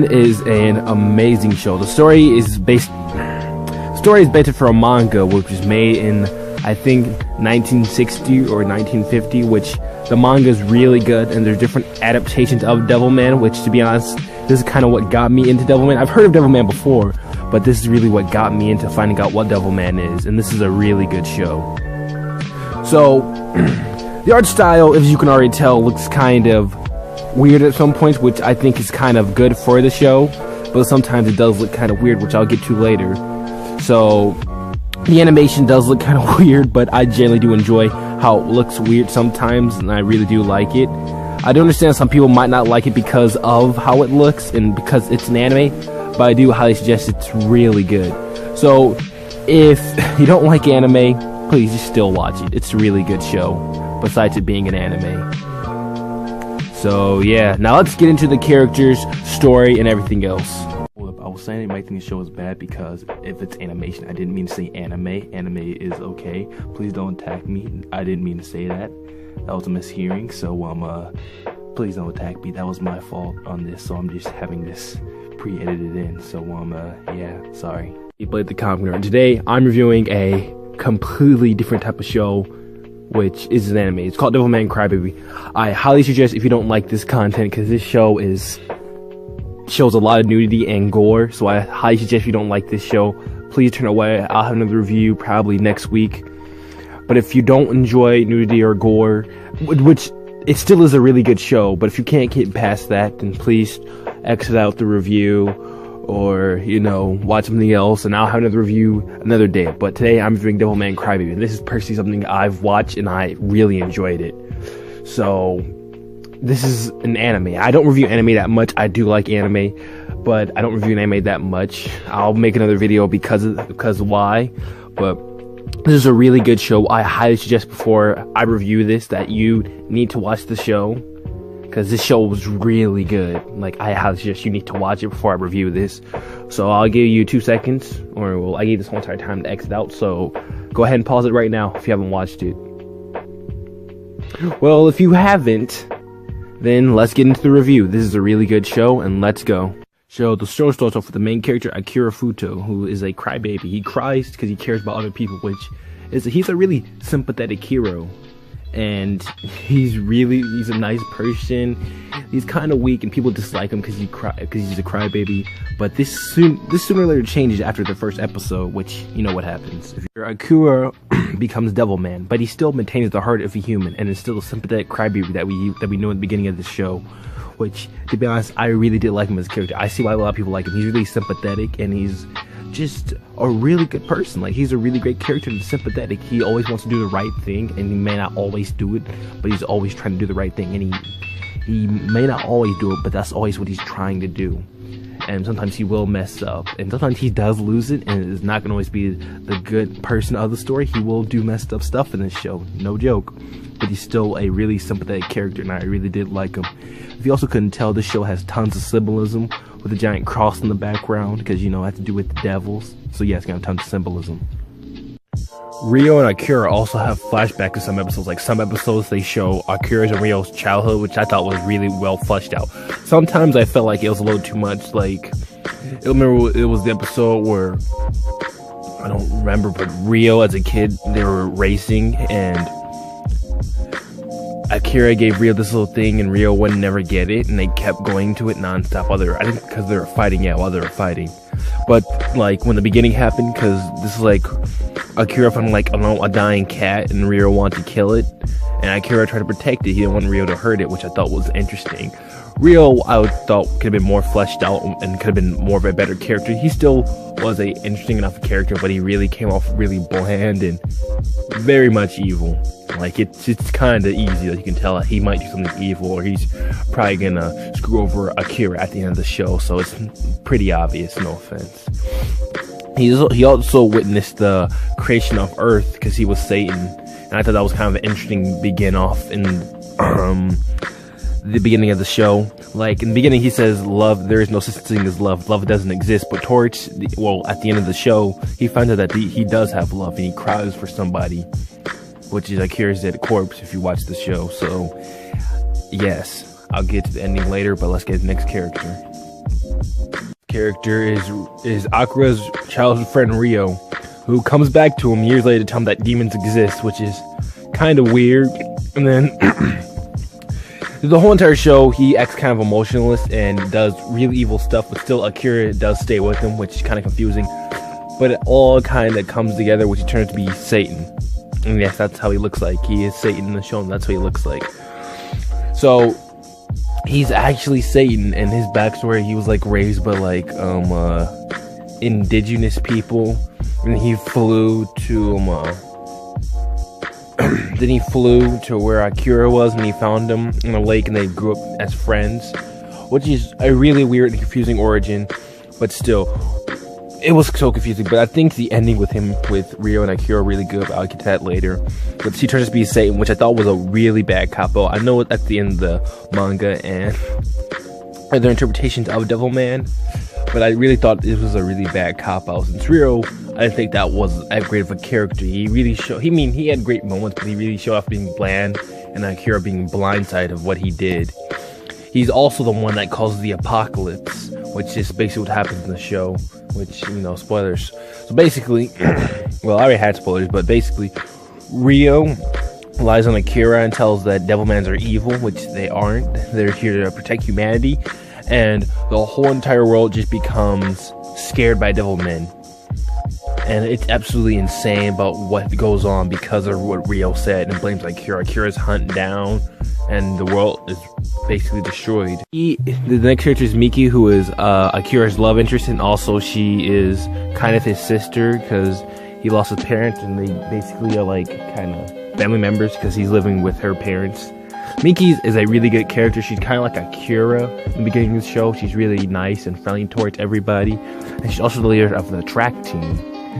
Devilman is an amazing show. The story is based for a manga which was made in, I think, 1960 or 1950, which the manga is really good, and there's different adaptations of Devilman, which, to be honest, this is kind of what got me into Devilman. I've heard of Devilman before, but this is really what got me into finding out what Devilman is, and this is a really good show. So, the art style, as you can already tell, looks kind of weird at some points, which I think is kind of good for the show, but sometimes it does look kind of weird, which I'll get to later. So, the animation does look kind of weird, but I generally do enjoy how it looks weird sometimes, and I really do like it. I do understand some people might not like it because of how it looks and because it's an anime, but I do highly suggest it's really good. So, if you don't like anime, please just still watch it. It's a really good show, besides it being an anime. So yeah, now let's get into the characters, story, and everything else. I was saying you might think the show is bad because if it's animation, I didn't mean to say anime. Anime is okay. Please don't attack me. I didn't mean to say that. That was a mishearing. So please don't attack me. That was my fault on this. So I'm just having this pre-edited in. So yeah, sorry. You played the comic. Today I'm reviewing a completely different type of show, which is an anime. It's called Devilman Crybaby. I highly suggest if you don't like this content, because this show shows a lot of nudity and gore, so I highly suggest if you don't like this show, please turn away. I'll have another review probably next week. But if you don't enjoy nudity or gore, which it still is a really good show, but if you can't get past that, then please exit out the review, or, you know, watch something else, and I'll have another review another day. But today I'm reviewing Devilman Crybaby, and this is personally something I've watched and I really enjoyed it. So this is an anime. I don't review anime that much. I do like anime, but I don't review anime that much. I'll make another video because why, but this is a really good show. I highly suggest before I review this that you need to watch the show, because this show was really good. Like, I highly suggest you need to watch it before I review this. So I'll give you 2 seconds, or well, I gave this whole entire time to exit out, so go ahead and pause it right now if you haven't watched it. Well, if you haven't, then let's get into the review. This is a really good show, and let's go. So the show starts off with the main character, Akira Futo, who is a crybaby. He cries because he cares about other people, which is he's a really sympathetic hero. And he's a nice person. He's kind of weak, and people dislike him because he's a crybaby. But this sooner or later changes after the first episode, which you know what happens. Akira becomes Devilman, but he still maintains the heart of a human, and is still a sympathetic crybaby that we know at the beginning of the show. Which, to be honest, I really did like him as a character. I see why a lot of people like him. He's really sympathetic, and he's just a really good person. Like, he's a really great character and sympathetic. He always wants to do the right thing, and he may not always do it, but he's always trying to do the right thing. And he may not always do it, but that's always what he's trying to do. And sometimes he will mess up, and sometimes he does lose it, and is not going to always be the good person of the story. He will do messed up stuff in this show, no joke. But he's still a really sympathetic character, and I really did like him. If you also couldn't tell, this show has tons of symbolism, with a giant cross in the background, because, you know, it has to do with the devils. So yeah, it's got tons of symbolism. Ryo and Akira also have flashbacks in some episodes. Like, some episodes they show Akira's and Ryo's childhood, which I thought was really well fleshed out. Sometimes I felt like it was a little too much. Like, I remember it was the episode where, I don't remember, but Ryo as a kid, they were racing, and Akira gave Ryo this little thing, and Ryo would never get it, and they kept going to it nonstop I think because they were fighting, while they were fighting. But, like, when the beginning happened, because this is, like, Akira found, like, a dying cat, and Ryo wanted to kill it, and Akira tried to protect it. He didn't want Ryo to hurt it, which I thought was interesting. Ryo, I thought, could have been more fleshed out, and could have been more of a better character. He still was a interesting enough character, but he really came off really bland and very much evil. Like, it's kind of easy that you can tell he might do something evil, or he's probably gonna screw over Akira at the end of the show, so it's pretty obvious, no offense. He also witnessed the creation of Earth, because he was Satan, and I thought that was kind of an interesting begin off in the beginning of the show. Like, in the beginning he says, love, there is no such thing as love doesn't exist, but at the end of the show, he finds out that he does have love, and he cries for somebody, which is Akira's dead corpse if you watch the show. So yes, I'll get to the ending later, but let's get to the next character. Character is Akira's childhood friend Rio, who comes back to him years later to tell him that demons exist, which is kind of weird. And then the whole entire show, he acts kind of emotionless and does really evil stuff, but still Akira does stay with him, which is kind of confusing. But it all kind of comes together, which he turns to be Satan. And yes, that's how he looks like. He is Satan in the show, and that's what he looks like. So he's actually Satan, and his backstory, he was like raised by like indigenous people, and he flew to then he flew to where Akira was, and he found him in a lake, and they grew up as friends, which is a really weird and confusing origin, but still, it was so confusing. But I think the ending with him, with Rio and Akira, really good. I'll get to that later. But he turns to be Satan, which I thought was a really bad cop-out. I know at the end of the manga and their interpretations of Devilman, but I really thought this was a really bad cop-out. Since Rio, I didn't think that was that great of a character. He really showed, he had great moments, but he really showed off being bland, and Akira being blindsided of what he did. He's also the one that causes the apocalypse, which is basically what happens in the show, which, you know, spoilers. So basically, well, I already had spoilers, but basically, Rio lies on Akira and tells that Devilmans are evil, which they aren't. They're here to protect humanity, and the whole entire world just becomes scared by Devilmen. And it's absolutely insane about what goes on because of what Rio said, and blames Akira. Akira's hunted down, and the world is basically destroyed. The next character is Miki, who is Akira's love interest, and also she is kind of his sister because he lost his parents, and they basically are like kind of family members because he's living with her parents. Miki is a really good character. She's kind of like Akira in the beginning of the show. She's really nice and friendly towards everybody, and she's also the leader of the track team.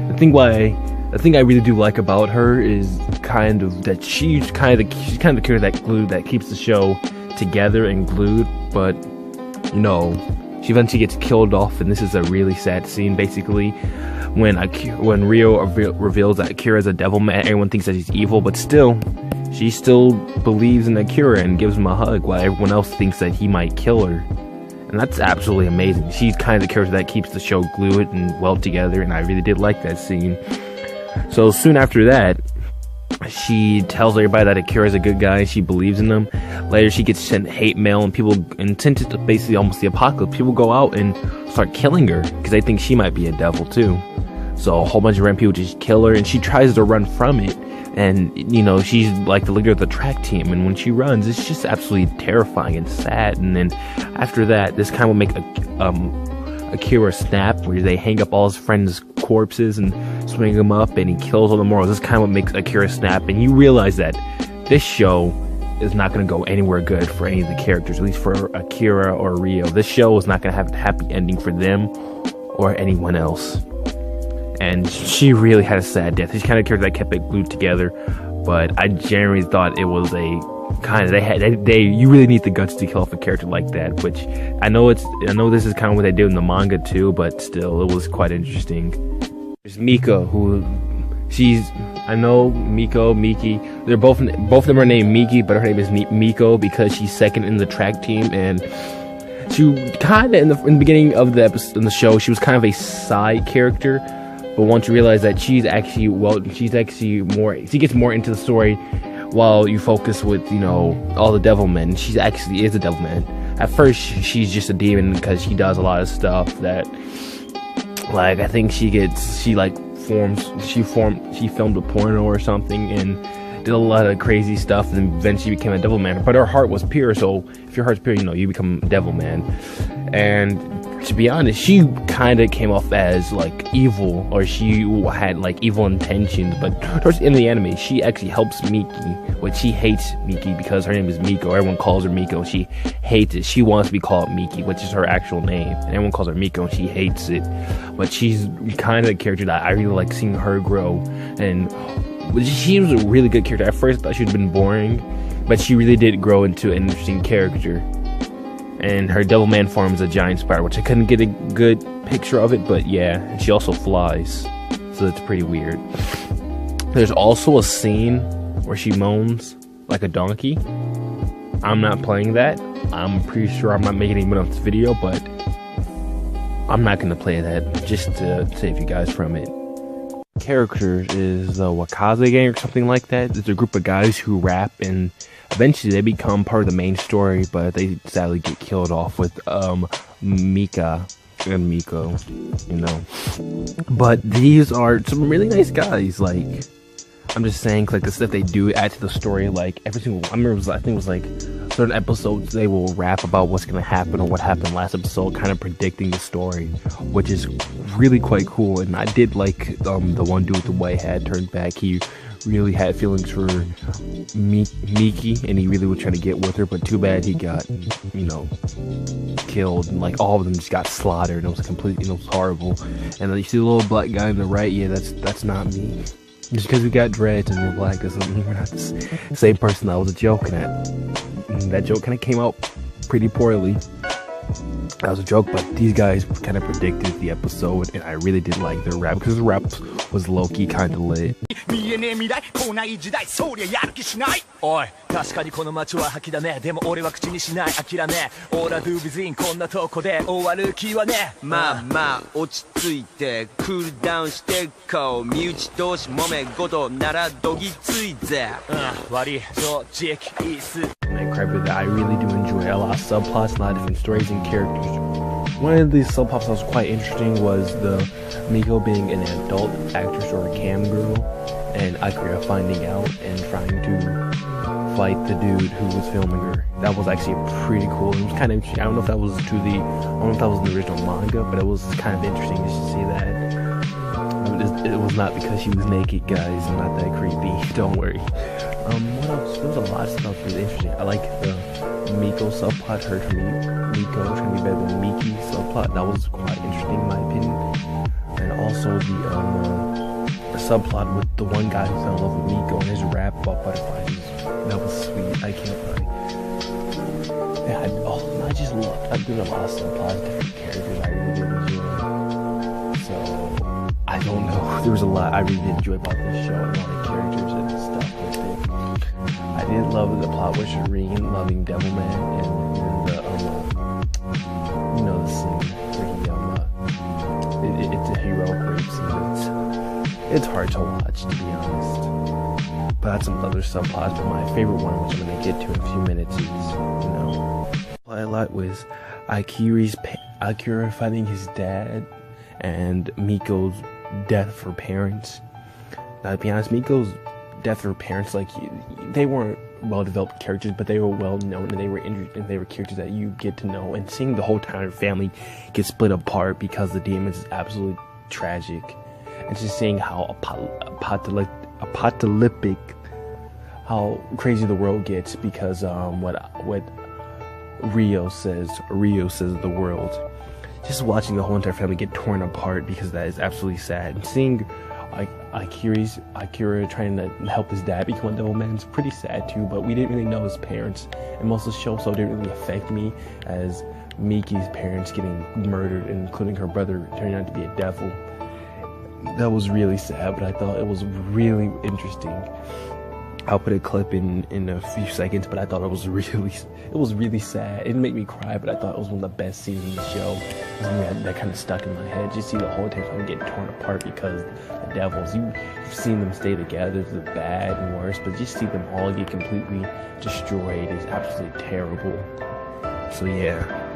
The thing I really do like about her is kind of that she's kind of the character that keeps the show together and glued, but you know, she eventually gets killed off, and this is a really sad scene. Basically, when Rio reveals that Akira is a Devilman, everyone thinks that he's evil, but still, she still believes in Akira and gives him a hug, while everyone else thinks that he might kill her. And that's absolutely amazing. She's kind of the character that keeps the show glued and well together, and I really did like that scene. So soon after that, she tells everybody that Akira is a good guy, and she believes in him. Later, she gets sent hate mail, and people, intended to basically almost the apocalypse, people go out and start killing her because they think she might be a devil too. So a whole bunch of random people just kill her, and she tries to run from it. And, you know, she's like the leader of the track team, and when she runs, it's just absolutely terrifying and sad. And then after that, this kind of will make Akira snap, where they hang up all his friends' corpses and swing them up, and he kills all the morals. This kind of what makes Akira snap, and you realize that this show is not going to go anywhere good for any of the characters, at least for Akira or Rio. This show is not going to have a happy ending for them or anyone else. And she really had a sad death. She's kind of a character that kept it glued together, but I generally thought it was a kind of, you really need the guts to kill off a character like that, which I know this is kind of what they do in the manga too, but still, it was quite interesting. There's Miko, Miki, they're both of them are named Miki, but her name is Miko because she's second in the track team, and she kind of in the beginning of the episode, in the show, she was kind of a side character. But once you realize that she gets more into the story while you focus with, you know, all the Devilmen. She actually is a Devilman. At first, she's just a demon because she does a lot of stuff that, like, I think she filmed a porno or something and did a lot of crazy stuff, and then she became a Devilman. But her heart was pure, so if your heart's pure, you know, you become a Devilman. And to be honest, she kind of came off as like evil, or she had like evil intentions, but towards the end of the anime, she actually helps Miki, which she hates Miki because her name is Miko. Everyone calls her Miko. She hates it. She wants to be called Miki, which is her actual name, and everyone calls her Miko, and she hates it. But she's kind of a character that I really like seeing her grow, and she was a really good character. At first, I thought she'd been boring, but she really did grow into an interesting character. And her Devilman form is a giant spider, which I couldn't get a good picture of it, but yeah, and she also flies, so it's pretty weird. There's also a scene where she moans like a donkey. I'm not playing that. I'm pretty sure I'm not making any money off this video, but I'm not gonna play that just to save you guys from it. Characters is the Wakaze gang or something like that. It's a group of guys who rap, and eventually they become part of the main story, but they sadly get killed off with Mika and Miko, you know. But these are some really nice guys. Like, I'm just saying, like, the stuff they do add to the story. Like, every single, I remember, I think it was like certain episodes they will rap about what's gonna happen or what happened last episode, kind of predicting the story, which is really quite cool. And I did like the one dude with the white hat turned back. He really had feelings for Miki, and he really was trying to get with her, but too bad he got, you know, killed, and like all of them just got slaughtered, and it was completely, it was horrible. And then you see the little black guy on the right, yeah, that's not me. Just because we got dreads and we're black doesn't mean we're not the same person I was joking at. And that joke kind of came out pretty poorly. That was a joke, but these guys kind of predicted the episode, and I really did like their rap, because the rap was low-key kind of lit. おい、確かにこの街は吐きだめ。でも俺は口にしない諦め。オーラドゥビズインこんなとこで終わる気はね。まあまあ落ち着いてクールダウンしてこう身内同士揉め事ならどぎついぜ。悪い正直いいっす。Devilman Crybaby, I really do enjoy a lot of subplots, a lot of different stories and characters. One of these subplots that was quite interesting was the Miko being an adult actress or a cam girl, and Akira finding out and trying to fight the dude who was filming her. That was actually pretty cool. It was kind of interesting. I don't know if that was I don't know if that was in the original manga, but it was kind of interesting just to see that. It was not because she was naked, guys. I'm not that creepy. Don't worry. What else? There was a lot of stuff really interesting. I like the Miko subplot, her to me, Miko trying to be better than Miki subplot. That was quite interesting in my opinion. And also the subplot with the one guy who fell in love with Miko and his rap about butterflies. That was sweet. I can't lie. Yeah, I've done a lot of subplots, different characters I really did enjoy. So I don't know. There was a lot I really did enjoy about this show, and a lot of characters and stuff with it. I did love the plot with Shireen loving Devilman, and the you know, the scene where he it's a heroic rape scene. It's hard to watch, to be honest. But I had some other subplots, but my favorite one, which I'm gonna get to in a few minutes, is, you know, a lot was Akira fighting his dad and Miko's death of her parents. Now, to be honest, Miko's death of her parents, like, they weren't well-developed characters, but they were well-known, and they were characters that you get to know. And seeing the whole entire family get split apart because the demons is absolutely tragic. And just seeing how apocalyptic, how crazy the world gets because what Rio says of the world. Just watching the whole entire family get torn apart, because that is absolutely sad. And seeing Akira trying to help his dad become a Devilman is pretty sad too, but we didn't really know his parents, and most of the show, so it didn't really affect me as Miki's parents getting murdered, including her brother turning out to be a devil. That was really sad, but I thought it was really interesting. I'll put a clip in a few seconds, but I thought it was really sad. It didn't make me cry, but I thought it was one of the best scenes in the show. That kind of stuck in my head. Just see the whole entire family get torn apart because the devils. You've seen them stay together through the bad and worse, but just see them all get completely destroyed is absolutely terrible. So yeah.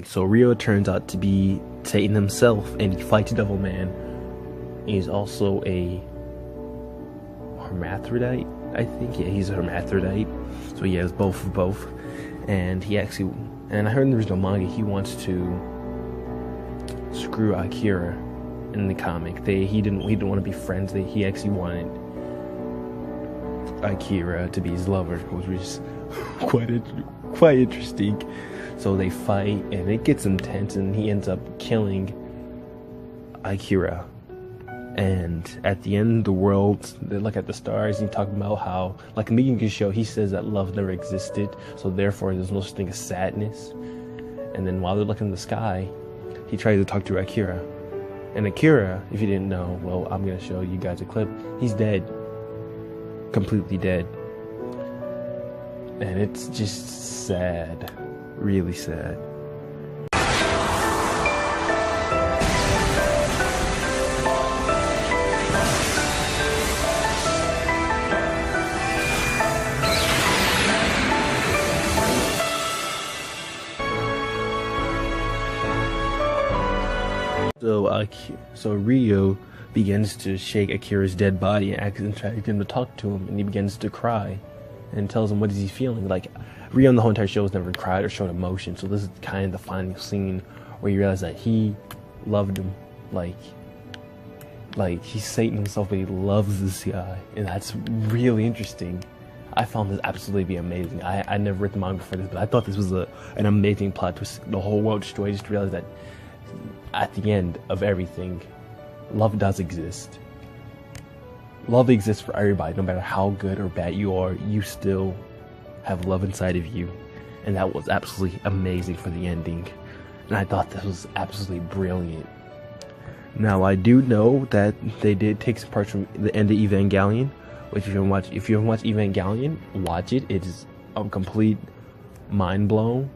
So Rio turns out to be Satan himself, and he fights Devilman. He's also a hermaphrodite, I think. Yeah, he's a hermaphrodite. So he has both. And he actually, and I heard in the original manga, he wants to screw Akira in the comic. He didn't want to be friends. He actually wanted Akira to be his lover, which was quite interesting. So they fight, and it gets intense, and he ends up killing Akira. And at the end of the world, they look at the stars, and he talks about how, like in the Megan show, he says that love never existed, so therefore there's no such thing as sadness. And then while they're looking in the sky, he tries to talk to Akira, And Akira, if you didn't know, well, I'm gonna show you guys a clip. He's dead. Completely dead. And it's just sad. Really sad. So Ryo begins to shake Akira's dead body and asks him to talk to him, and he begins to cry and tells him what is he feeling. Like, Ryo in the whole entire show has never cried or showed emotion, so this is kind of the final scene where you realize that he loved him. Like he's Satan himself, but he loves this guy, and that's really interesting. I found this absolutely be amazing. I never read the manga before this, but I thought this was an amazing plot twist. The whole world destroyed, just to realize that at the end of everything, love does exist. Love exists for everybody. No matter how good or bad you are, you still have love inside of you. And that was absolutely amazing for the ending. And I thought this was absolutely brilliant. Now, I do know that they did take some parts from the end of Evangelion, which if you haven't watched Evangelion, watch it. It is a complete mind blown.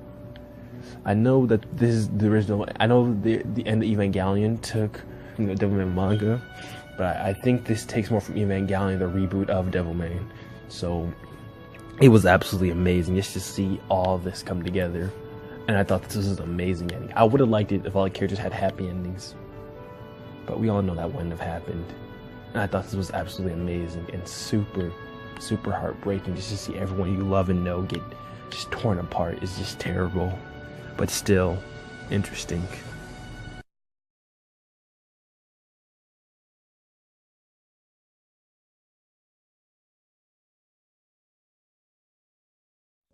I know that this is the original. I know the end of Evangelion took from the Devilman manga, but I think this takes more from Evangelion, the reboot of Devilman. So it was absolutely amazing just to see all this come together, and I thought this was an amazing ending. I would have liked it if all the characters had happy endings, but we all know that wouldn't have happened. And I thought this was absolutely amazing and super, super heartbreaking just to see everyone you love and know get just torn apart. It's just terrible, but still interesting.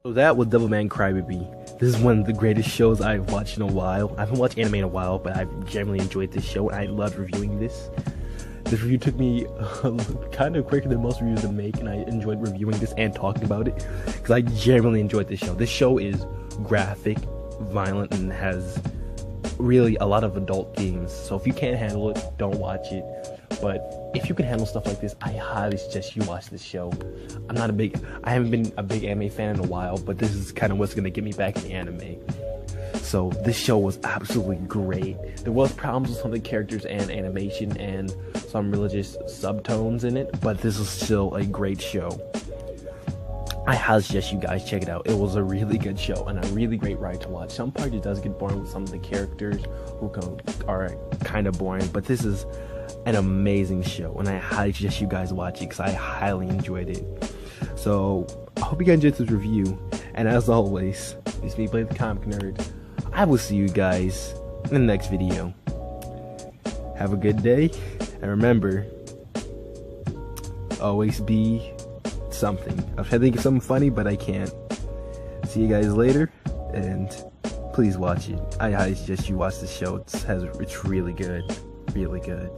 So that was Devilman Crybaby. This is one of the greatest shows I've watched in a while. I haven't watched anime in a while, but I've generally enjoyed this show, and I loved reviewing this. This review took me kind of quicker than most reviews to make, and I enjoyed reviewing this and talking about it, because I generally enjoyed this show. This show is graphic, violent, and has really a lot of adult themes. So if you can't handle it, don't watch it. But if you can handle stuff like this, I highly suggest you watch this show. I haven't been a big anime fan in a while, but this is kind of what's going to get me back in the anime. So this show was absolutely great. There was problems with some of the characters and animation and some religious subtones in it, but this is still a great show. I highly suggest you guys check it out. It was a really good show and a really great ride to watch. Some parts it does get boring with some of the characters who are kind of boring, but this is an amazing show, and I highly suggest you guys watch it because I highly enjoyed it. So I hope you guys enjoyed this review, and as always, it's me, Blade the Comic Nerd. I will see you guys in the next video. Have a good day, and remember, always be something. I was trying to think of something funny, but I can't. See you guys later, and please watch it. I highly suggest you watch this show. It's really good. Really good.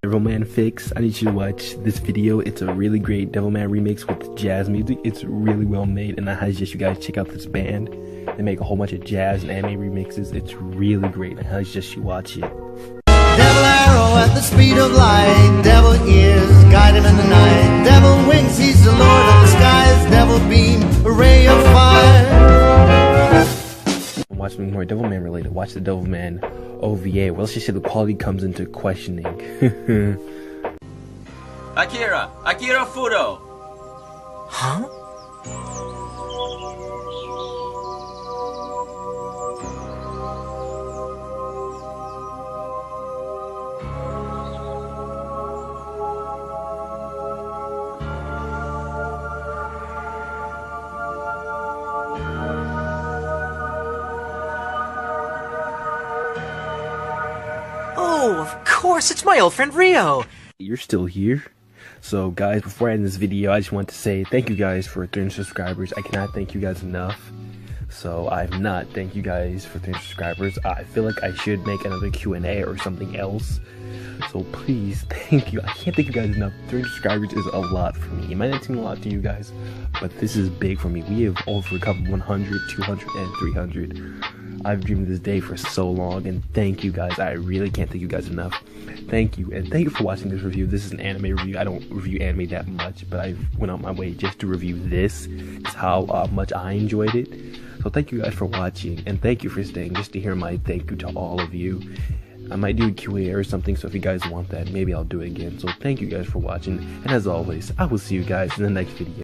Devilman Fix, I need you to watch this video. It's a really great Devilman remix with jazz music. It's really well made, and I highly suggest you guys check out this band. They make a whole bunch of jazz and anime remixes. It's really great, and I highly suggest you watch it. Devil arrow at the speed of light, devil ears guide him in the night, devil wings, he's the lord of the skies, devil beam, a ray of fire. Watch me more Devilman related. Watch the Devilman OVA. Well, let's just say the quality comes into questioning. Akira Furo. Huh? Oh, of course, it's my old friend Ryo. You're still here. So guys, before I end this video, I just want to say thank you guys for 300 subscribers. I cannot thank you guys enough. So I've not thanked you guys for 300 subscribers. I feel like I should make another Q&A or something else. So please, thank you. I can't thank you guys enough. 3 subscribers is a lot for me. It might not seem a lot to you guys, but this is big for me. We have overcome 100, 200, and 300. I've dreamed of this day for so long, and thank you guys. I really can't thank you guys enough. Thank you, and thank you for watching this review. This is an anime review. I don't review anime that much, but I went out my way just to review this. It's how much I enjoyed it. So thank you guys for watching, and thank you for staying just to hear my thank you to all of you. I might do a QA or something, so if you guys want that, maybe I'll do it again. So thank you guys for watching, and as always, I will see you guys in the next video.